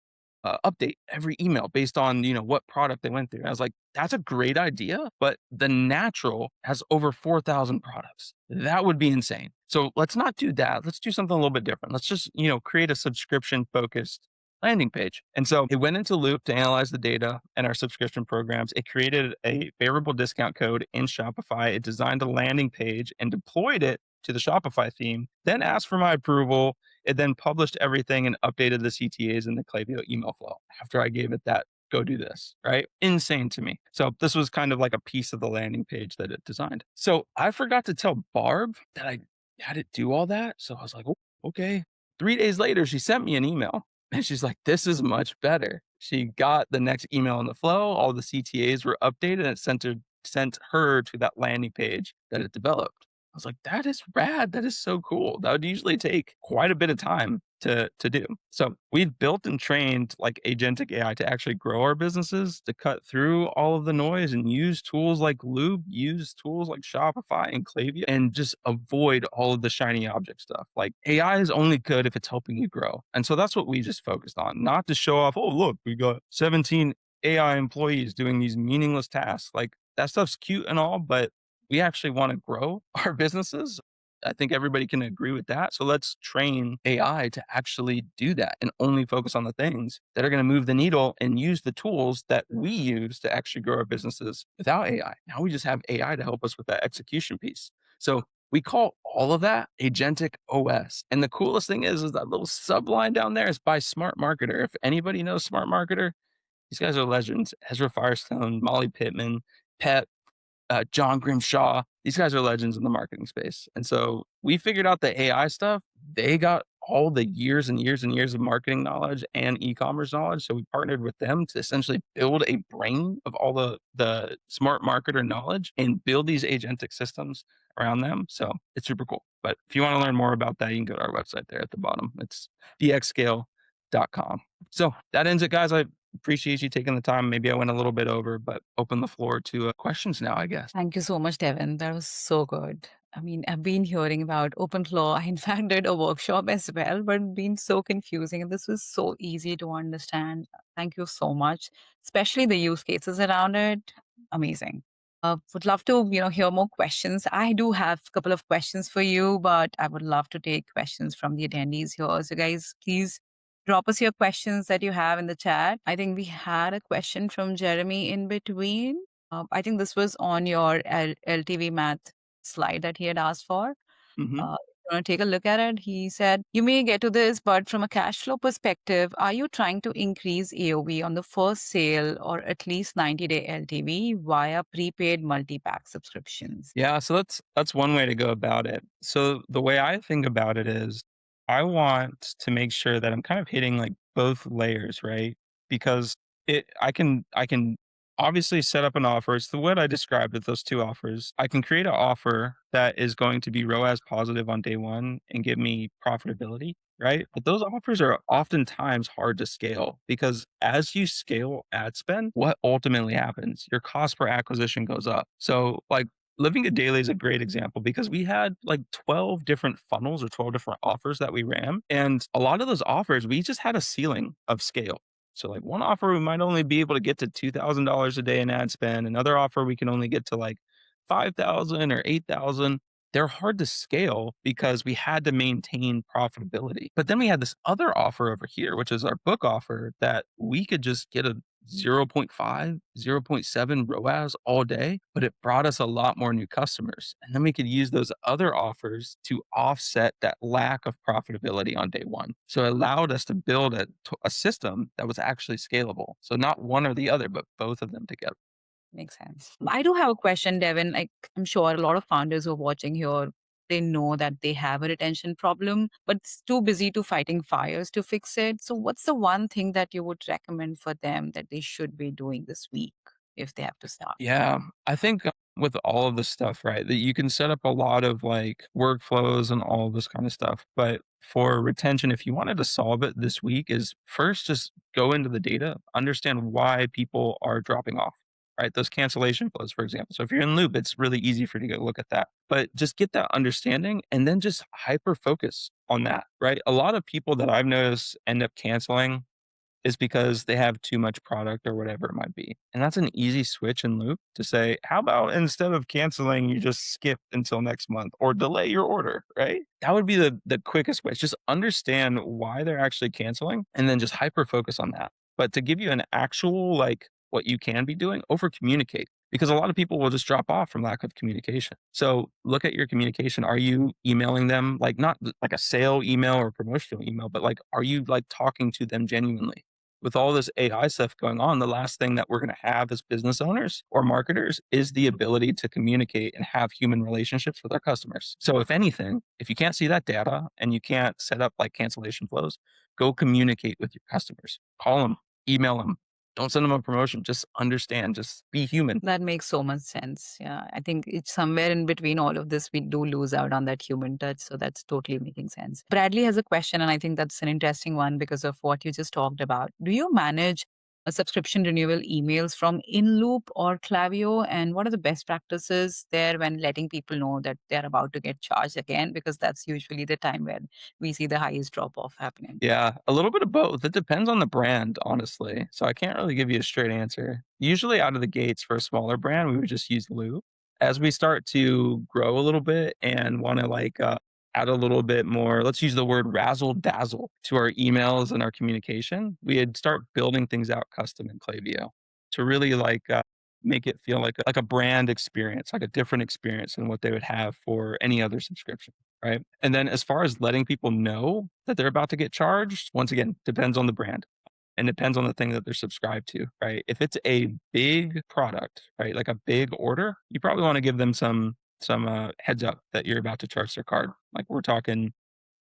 [SPEAKER 2] update every email based on, what product they went through. I was like, that's a great idea, but the Natural has over 4,000 products. That would be insane. So let's not do that. Let's do something a little bit different. Let's just, create a subscription focused landing page. And so it went into Loop to analyze the data and our subscription programs. It created a favorable discount code in Shopify. It designed a landing page and deployed it to the Shopify theme, then asked for my approval. It then published everything and updated the CTAs in the Klaviyo email flow after I gave it that go do this, right? Insane to me. So this was kind of like a piece of the landing page that it designed. So I forgot to tell Barb that I had it do all that. So I was like, oh, okay. 3 days later, she sent me an email and she's like, this is much better. She got the next email in the flow. All the CTAs were updated and it sent her to that landing page that it developed. I was like, that is rad. That is so cool. That would usually take quite a bit of time to do. So we've built and trained like agentic AI to actually grow our businesses, to cut through all of the noise and use tools like Loop, use tools like Shopify and Klaviyo, and just avoid all of the shiny object stuff. Like AI is only good if it's helping you grow. And so that's what we just focused on, not to show off, oh, look, we got 17 AI employees doing these meaningless tasks. Like that stuff's cute and all, but we actually want to grow our businesses. I think everybody can agree with that. So let's train AI to actually do that and only focus on the things that are going to move the needle and use the tools that we use to actually grow our businesses without AI. Now we just have AI to help us with that execution piece. So we call all of that Agentic OS. And the coolest thing is that little subline down there is by Smart Marketer. If anybody knows Smart Marketer, these guys are legends. Ezra Firestone, Molly Pittman, Pep, John Grimshaw. These guys are legends in the marketing space. And so we figured out the AI stuff. They got all the years and years and years of marketing knowledge and e-commerce knowledge. So we partnered with them to essentially build a brain of all the smart marketer knowledge and build these agentic systems around them. So it's super cool. But if you want to learn more about that, you can go to our website there at the bottom. It's dxscale.com. So that ends it, guys. I appreciate you taking the time. Maybe I went a little bit over, but open the floor to questions now, I guess.
[SPEAKER 1] Thank you so much, Devin. That was so good. I mean, I've been hearing about OpenClaw. I, in fact, did a workshop as well, but it's been so confusing. And this was so easy to understand. Thank you so much, especially the use cases around it. Amazing. Would love to, hear more questions. I do have a couple of questions for you, but I would love to take questions from the attendees here. So, guys, please drop us your questions that you have in the chat. I think we had a question from Jeremy in between. I think this was on your LTV math slide that he had asked for.
[SPEAKER 2] Mhm.
[SPEAKER 1] You want to take a look at it? He said, you may get to this, but from a cash flow perspective, are you trying to increase AOV on the first sale or at least 90-day LTV via prepaid multi-pack subscriptions?
[SPEAKER 2] Yeah, so that's one way to go about it. So the way I think about it is I want to make sure that I'm kind of hitting like both layers, right? Because I can obviously set up an offer. It's the what I described with those two offers. I can create an offer that is going to be ROAS positive on day one and give me profitability, right? But those offers are oftentimes hard to scale because as you scale ad spend, what ultimately happens? Your cost per acquisition goes up. So like Living It Daily is a great example because we had like 12 different funnels or 12 different offers that we ran. And a lot of those offers, we just had a ceiling of scale. So, like one offer, we might only be able to get to $2,000 a day in ad spend. Another offer, we can only get to like 5,000 or 8,000. They're hard to scale because we had to maintain profitability. But then we had this other offer over here, which is our book offer that we could just get a zero point 0.5, 0.7 ROAS all day, but it brought us a lot more new customers. And then we could use those other offers to offset that lack of profitability on day one. So it allowed us to build a system that was actually scalable. So not one or the other, but both of them together.
[SPEAKER 1] Makes sense. I do have a question, Devin. Like, I'm sure a lot of founders who are watching here, they know that they have a retention problem, but it's too busy to fighting fires to fix it. So, what's the one thing that you would recommend for them that they should be doing this week if they have to start?
[SPEAKER 2] Yeah, I think with all of this stuff, right, that you can set up a lot of like workflows and all of this kind of stuff. But for retention, if you wanted to solve it this week, is first just go into the data, understand why people are dropping off, right? Those cancellation flows, for example. So if you're in Loop, it's really easy for you to go look at that. But just get that understanding and then just hyper focus on that, right? A lot of people that I've noticed end up canceling is because they have too much product or whatever it might be. And that's an easy switch and loop to say, how about instead of canceling, you just skip until next month or delay your order, right? That would be the quickest way. Just understand why they're actually canceling and then just hyper focus on that. But to give you an actual like what you can be doing, over communicate because a lot of people will just drop off from lack of communication. So look at your communication. Are you emailing them like not like a sale email or promotional email, but like are you like talking to them genuinely? With all this AI stuff going on, the last thing that we're going to have as business owners or marketers is the ability to communicate and have human relationships with our customers. So, if anything, if you can't see that data and you can't set up like cancellation flows, go communicate with your customers. Call them, email them. Don't send them a promotion. Just understand, just be human.
[SPEAKER 1] That makes so much sense. Yeah. I think it's somewhere in between all of this, we do lose out on that human touch. So that's totally making sense. Bradley has a question, and I think that's an interesting one because of what you just talked about. Do you manage a subscription renewal emails from InLoop or Klaviyo? And what are the best practices there when letting people know that they're about to get charged again? Because that's usually the time when we see the highest drop off happening.
[SPEAKER 2] Yeah, a little bit of both. It depends on the brand, honestly. So I can't really give you a straight answer. Usually out of the gates for a smaller brand, we would just use Loop. As we start to grow a little bit and want to like add a little bit more, let's use the word razzle dazzle to our emails and our communication, we'd start building things out custom in Klaviyo to really like make it feel like a brand experience, like a different experience than what they would have for any other subscription. Right. And then as far as letting people know that they're about to get charged, once again, depends on the brand and depends on the thing that they're subscribed to. Right. If it's a big product, right, like a big order, you probably want to give them some heads up that you're about to charge their card. Like we're talking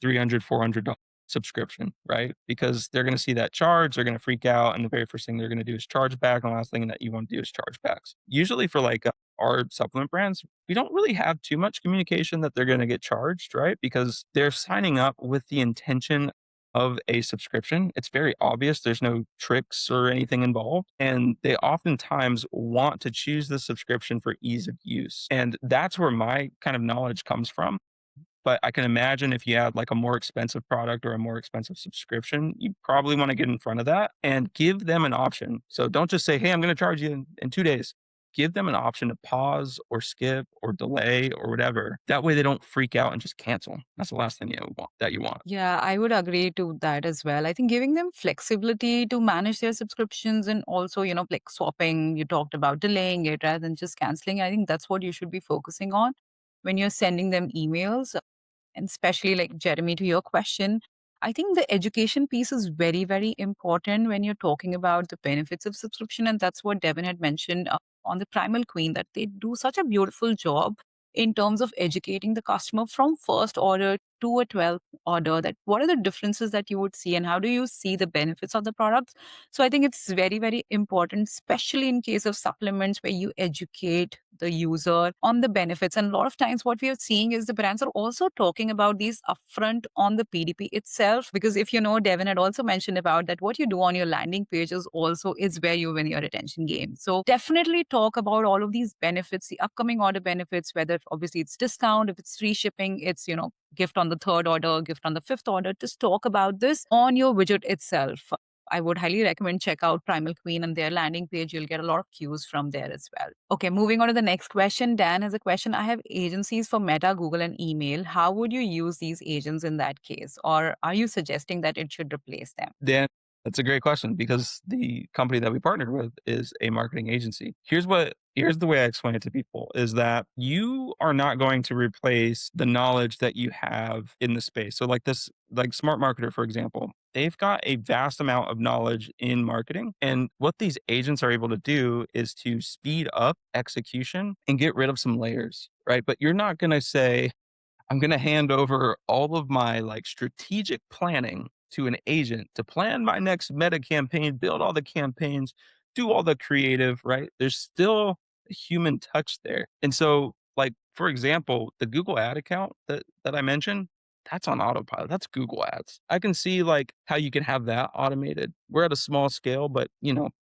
[SPEAKER 2] 300, $400. subscription, right? Because they're going to see that charge, they're going to freak out, and the very first thing they're going to do is charge back. And the last thing that you want to do is charge backs. Usually for like our supplement brands, we don't really have too much communication that they're going to get charged, right? Because they're signing up with the intention of a subscription. It's very obvious. There's no tricks or anything involved. And they oftentimes want to choose the subscription for ease of use. And that's where my kind of knowledge comes from. But I can imagine if you had like a more expensive product or a more expensive subscription, you probably want to get in front of that and give them an option. So don't just say, hey, I'm going to charge you in 2 days. Give them an option to pause or skip or delay or whatever. That way they don't freak out and just cancel. That's the last thing you want.
[SPEAKER 1] Yeah, I would agree to that as well. I think giving them flexibility to manage their subscriptions and also, like swapping, you talked about delaying it rather than just canceling. I think that's what you should be focusing on when you're sending them emails. And especially like Jeremy, to your question, I think the education piece is very, very important when you're talking about the benefits of subscription. And that's what Devin had mentioned on the Primal Queen, that they do such a beautiful job in terms of educating the customer from first order to a 12th order, that what are the differences that you would see and how do you see the benefits of the products. So I think it's very, very important, especially in case of supplements where you educate the user on the benefits. And a lot of times what we are seeing is the brands are also talking about these upfront on the PDP itself. Because if you know, Devin had also mentioned about that what you do on your landing pages also is where you win your attention game. So definitely talk about all of these benefits, the upcoming order benefits, whether obviously it's discount, if it's free shipping, it's, gift on the third order, gift on the fifth order. Just talk about this on your widget itself. I would highly recommend check out Primal Queen and their landing page. You'll get a lot of cues from there as well. Okay, moving on to the next question. Dan has a question. I have agencies for Meta, Google, and email. How would you use these agents in that case? Or are you suggesting that it should replace them?
[SPEAKER 2] Dan, that's a great question because the company that we partnered with is a marketing agency. Here's the way I explain it to people is that you are not going to replace the knowledge that you have in the space. So like Smart Marketer, for example, they've got a vast amount of knowledge in marketing. And what these agents are able to do is to speed up execution and get rid of some layers, right? But you're not going to say, I'm going to hand over all of my like strategic planning to an agent to plan my next meta campaign, build all the campaigns, do all the creative, right? There's still a human touch there. And so, like, for example, the Google ad account that I mentioned, that's on autopilot. That's Google ads. I can see like how you can have that automated. We're at a small scale, but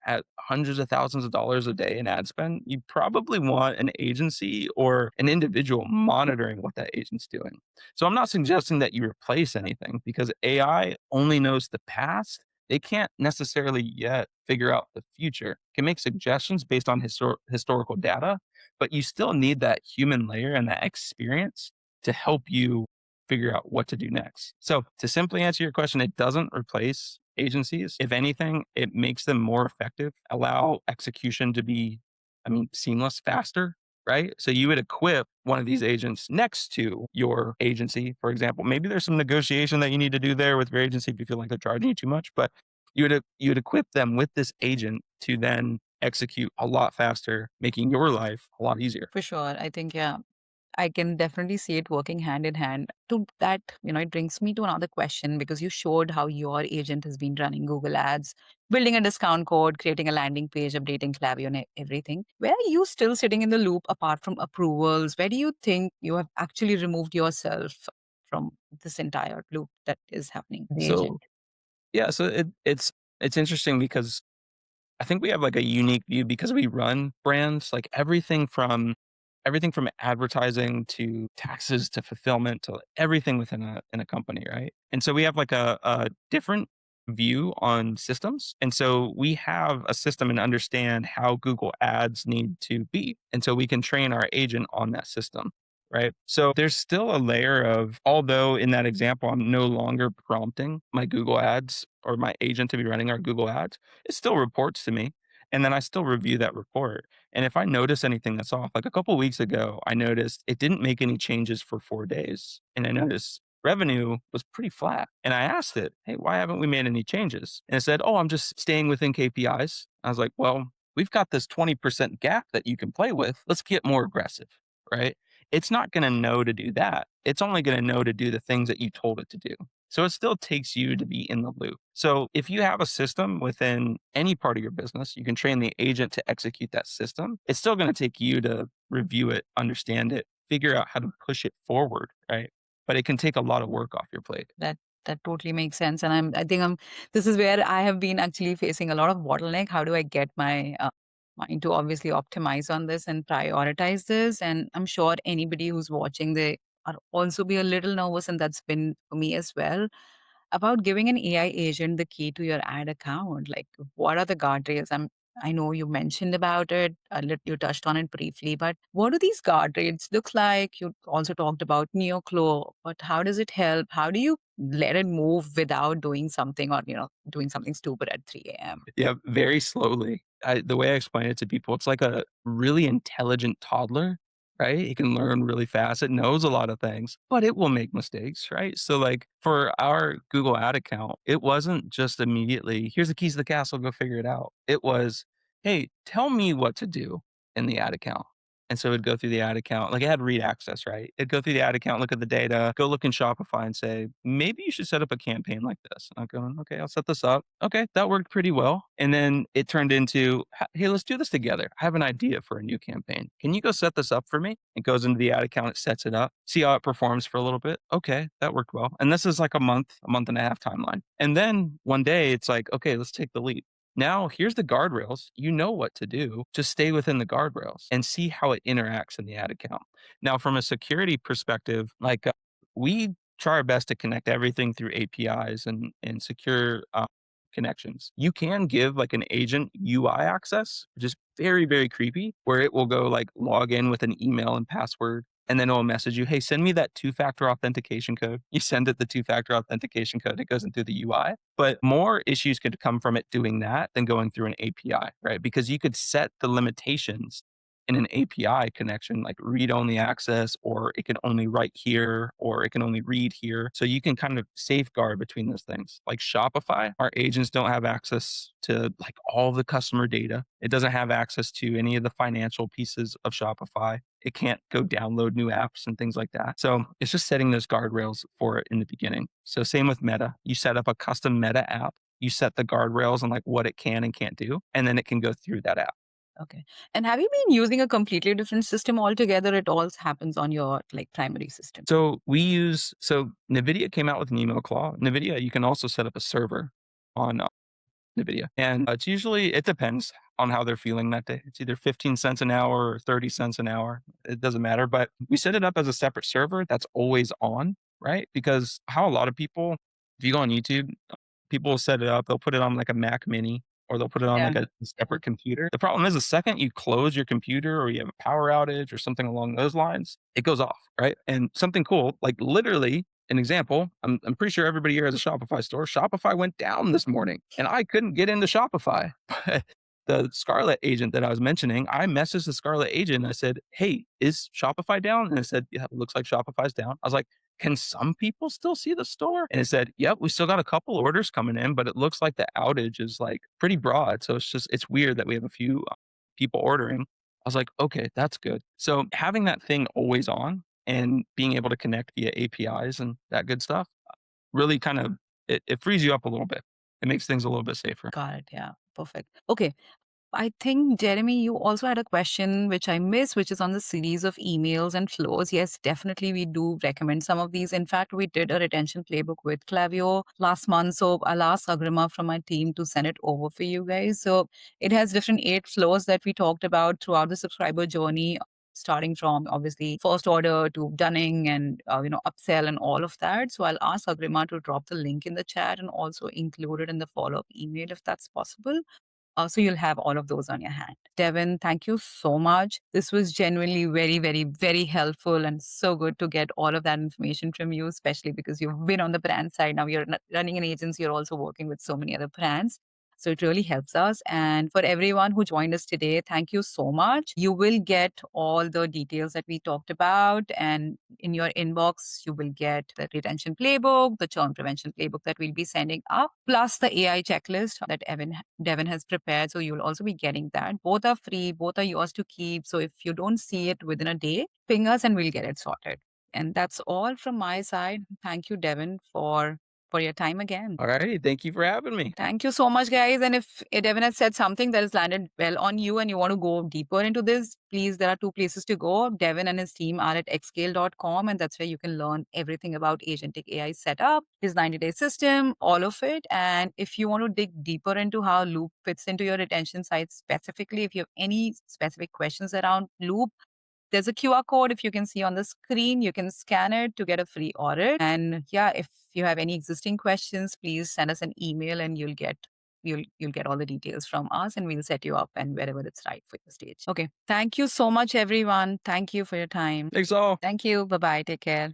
[SPEAKER 2] at hundreds of thousands of dollars a day in ad spend, you probably want an agency or an individual monitoring what that agent's doing. So I'm not suggesting that you replace anything because AI only knows the past. They can't necessarily yet figure out the future. It can make suggestions based on historical data, but you still need that human layer and that experience to help you figure out what to do next. So to simply answer your question, it doesn't replace agencies. If anything, it makes them more effective, allow execution to be, seamless, faster, right? So you would equip one of these agents next to your agency, for example. Maybe there's some negotiation that you need to do there with your agency if you feel like they're charging you too much, but you would equip them with this agent to then execute a lot faster, making your life a lot easier.
[SPEAKER 1] For sure. I think, yeah, I can definitely see it working hand in hand. To that, it brings me to another question because you showed how your agent has been running Google Ads, building a discount code, creating a landing page, updating Klaviyo and everything. Where are you still sitting in the loop apart from approvals? Where do you think you have actually removed yourself from this entire loop that is happening? The
[SPEAKER 2] So
[SPEAKER 1] agent.
[SPEAKER 2] yeah, so it's interesting because I think we have like a unique view because we run brands, like everything from advertising to taxes to fulfillment to everything within a company, right? And so we have like a different view on systems. And so we have a system and understand how Google ads need to be. And so we can train our agent on that system. Right. So there's still a layer of, although in that example, I'm no longer prompting my Google ads or my agent to be running our Google ads, it still reports to me. And then I still review that report. And if I notice anything that's off, like a couple of weeks ago, I noticed it didn't make any changes for 4 days. And I noticed revenue was pretty flat. And I asked it, hey, why haven't we made any changes? And it said, oh, I'm just staying within KPIs. I was like, well, we've got this 20% gap that you can play with. Let's get more aggressive, right? It's not going to know to do that. It's only going to know to do the things that you told it to do. So it still takes you to be in the loop. So if you have a system within any part of your business, you can train the agent to execute that system. It's still going to take you to review it, understand it, figure out how to push it forward, right? But it can take a lot of work off your plate.
[SPEAKER 1] That totally makes sense. And I think this is where I have been actually facing a lot of bottleneck. How do I get my mind to obviously optimize on this and prioritize this? And I'm sure anybody who's watching, they are also be a little nervous, and that's been for me as well. About giving an AI agent the key to your ad account, like what are the guardrails? I know you mentioned about it, you touched on it briefly, but what do these guardrails look like? You also talked about NeoClaw, but how does it help? How do you let it move without doing something, or doing something stupid at 3 a.m.?
[SPEAKER 2] Yeah, very slowly. The way I explain it to people, it's like a really intelligent toddler, right? It can learn really fast. It knows a lot of things, but it will make mistakes, right? So, like for our Google Ad account, it wasn't just immediately, here's the keys to the castle, go figure it out. It was, hey, tell me what to do in the ad account. And so it'd go through the ad account, like it had read access, right? It'd go through the ad account, look at the data, go look in Shopify and say, maybe you should set up a campaign like this. And I'm going, okay, I'll set this up. Okay, that worked pretty well. And then it turned into, hey, let's do this together. I have an idea for a new campaign. Can you go set this up for me? It goes into the ad account, it sets it up, see how it performs for a little bit. Okay, that worked well. And this is like a month and a half timeline. And then one day it's like, okay, let's take the leap. Now, here's the guardrails. You know what to do. Just stay within the guardrails and see how it interacts in the ad account. Now, from a security perspective, we try our best to connect everything through APIs and secure connections. You can give like an agent UI access, which is very, very creepy, where it will go like log in with an email and password. And then it'll message you, hey, send me that two-factor authentication code. You send it the two-factor authentication code. It goes into the UI. But more issues could come from it doing that than going through an API, right? Because you could set the limitations in an API connection, like read only access, or it can only write here, or it can only read here. So you can kind of safeguard between those things. Like Shopify, our agents don't have access to like all the customer data. It doesn't have access to any of the financial pieces of Shopify. It can't go download new apps and things like that. So it's just setting those guardrails for it in the beginning. So same with Meta. You set up a custom Meta app. You set the guardrails on like what it can and can't do, and then it can go through that app.
[SPEAKER 1] Okay. And have you been using a completely different system altogether? It all happens on your like primary system.
[SPEAKER 2] So NVIDIA came out with NemoClaw. NVIDIA, you can also set up a server on NVIDIA. And it depends on how they're feeling that day. It's either 15 cents an hour or 30 cents an hour. It doesn't matter. But we set it up as a separate server that's always on, right? Because how a lot of people, if you go on YouTube, people will set it up, they'll put it on like a Mac mini or they'll put it on
[SPEAKER 1] Yeah.
[SPEAKER 2] like a separate computer. The problem is the second you close your computer or you have a power outage or something along those lines, it goes off, right? And something cool, like literally an example, I'm pretty sure everybody here has a Shopify store. Shopify went down this morning and I couldn't get into Shopify. But the Scarlet agent that I was mentioning, I messaged the Scarlet agent and I said, hey, is Shopify down? And it said, yeah, it looks like Shopify's down. I was like, can some people still see the store? And it said, yep, we still got a couple orders coming in, but it looks like the outage is like pretty broad. So it's weird that we have a few people ordering. I was like, okay, that's good. So having that thing always on and being able to connect via APIs and that good stuff really kind of, it frees you up a little bit. It makes things a little bit safer.
[SPEAKER 1] Got it. Yeah. Perfect. Okay. I think, Jeremy, you also had a question which I missed, which is on the series of emails and flows. Yes, definitely, we do recommend some of these. In fact, we did a retention playbook with Klaviyo last month. So I'll ask Agrima from my team to send it over for you guys. So it has different 8 flows that we talked about throughout the subscriber journey, starting from obviously first order to dunning and upsell and all of that. So I'll ask Agrima to drop the link in the chat and also include it in the follow-up email if that's possible. So you'll have all of those on your hand. Devyn, thank you so much. This was genuinely very, very, very helpful and so good to get all of that information from you, especially because you've been on the brand side. Now you're running an agency, you're also working with so many other brands. So it really helps us. And for everyone who joined us today, thank you so much. You will get all the details that we talked about. And in your inbox, you will get the retention playbook, the churn prevention playbook that we'll be sending up, plus the AI checklist that Devyn has prepared. So you'll also be getting that. Both are free, both are yours to keep. So if you don't see it within a day, ping us and we'll get it sorted. And that's all from my side. Thank you, Devyn, for for your time again.
[SPEAKER 2] All right. Thank you for having me.
[SPEAKER 1] Thank you so much, guys. And if Devyn has said something that has landed well on you and you want to go deeper into this, please, there are two places to go. Devyn and his team are at xscale.com, and that's where you can learn everything about Agentic AI setup, his 90-day system, all of it. And if you want to dig deeper into how Loop fits into your retention site specifically, if you have any specific questions around Loop, there's a QR code. If you can see on the screen, you can scan it to get a free audit. And yeah, if you have any existing questions, please send us an email and you'll get all the details from us and we'll set you up and wherever it's right for your stage. Okay. Thank you so much, everyone. Thank you for your time.
[SPEAKER 2] Thanks all.
[SPEAKER 1] Thank you. Bye-bye. Take care.